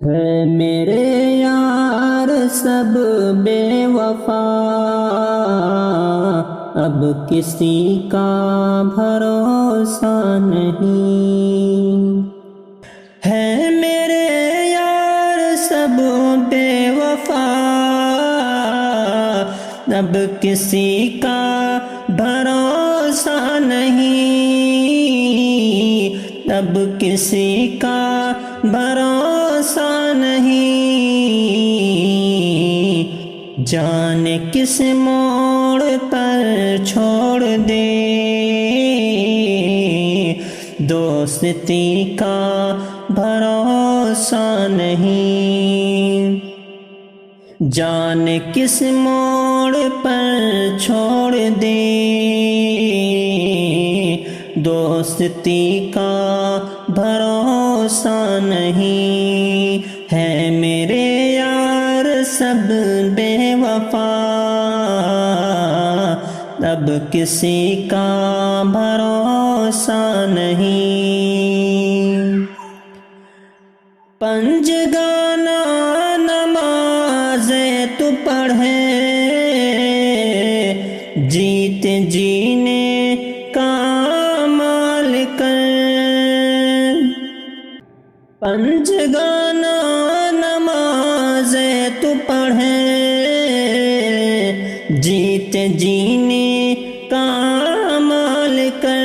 ہے میرے یار سب بے وفا، اب کسی کا بھروسہ نہیں۔ ہے میرے یار سب بے وفا، اب کسی کا بھروسہ نہیں، اب کسی کا بھروسہ نہیں۔ جانے کس موڑ پر چھوڑ دے دوستی کا بھروسہ نہیں۔ جانے کس موڑ پر چھوڑ دے دوستی کا بھروسہ نہیں۔ ہے میرے یار سب بے وفا، اب کسی کا بھروسہ نہیں۔ پنجگانہ نمازیں تو پڑھے، جیتے جینے کا مال کر۔ پنجگانہ نمازیں تو پڑھے، جیتے جینے کا مال کر۔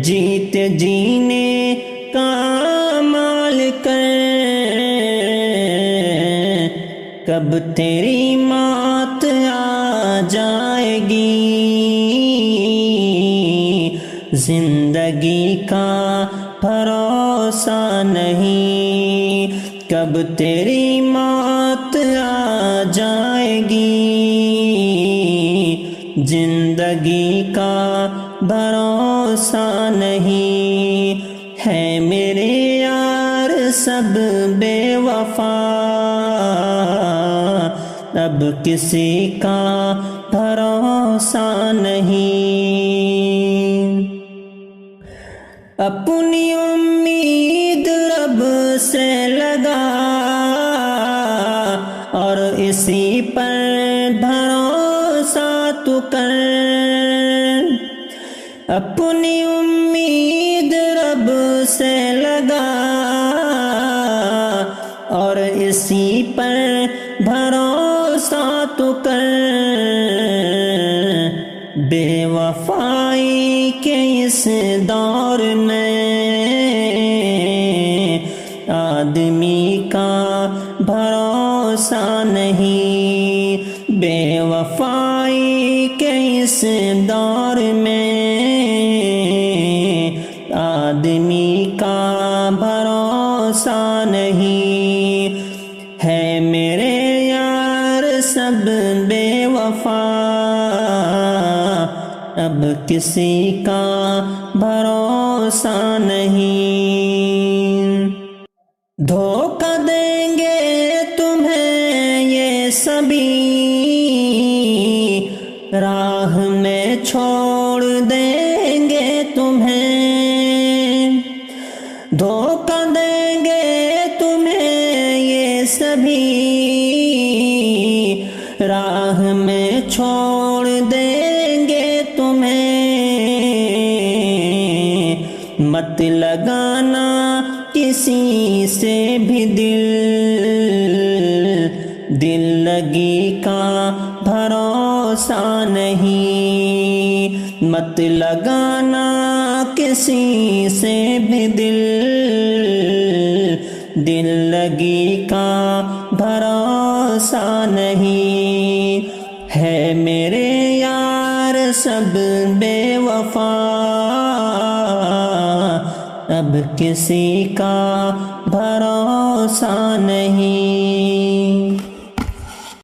جیتے جینے کا مال کر، کب تیری موت آ جائے گی، زندگی کا بھروسہ نہیں۔ کب تیری موت آ جائے گی، زندگی کا بھروسہ نہیں۔ ہے میرے یار سب بے وفا، اب کسی کا بھروسہ نہیں۔ اپنی امید رب سے لگا اور اسی پر بھروسہ تو کر۔ اپنی امید رب سے لگا اور اسی پر بھروسہ تو کر۔ بے وفائی کے اس دور میں آدمی کا بھروسہ نہیں۔ بے وفائی کے اس دور میں آدمی کا بھروسہ نہیں۔ ہے میرے یار سب بے وفا، اب کسی کا بھروسہ نہیں۔ دھوکہ دیں گے تمہیں یہ سبھی، راہ میں چھوڑ دیں گے تمہیں۔ دھوکہ دیں گے تمہیں یہ سبھی، راہ میں چھوڑ دیں گے تمہیں۔ مت لگانا کسی سے بھی دل لگی کا بھروسہ نہیں۔ مت لگانا کسی سے بھی دل لگی کا بھروسہ نہیں۔ ہے میرے یار سب بے وفا، اب کسی کا بھروسہ نہیں۔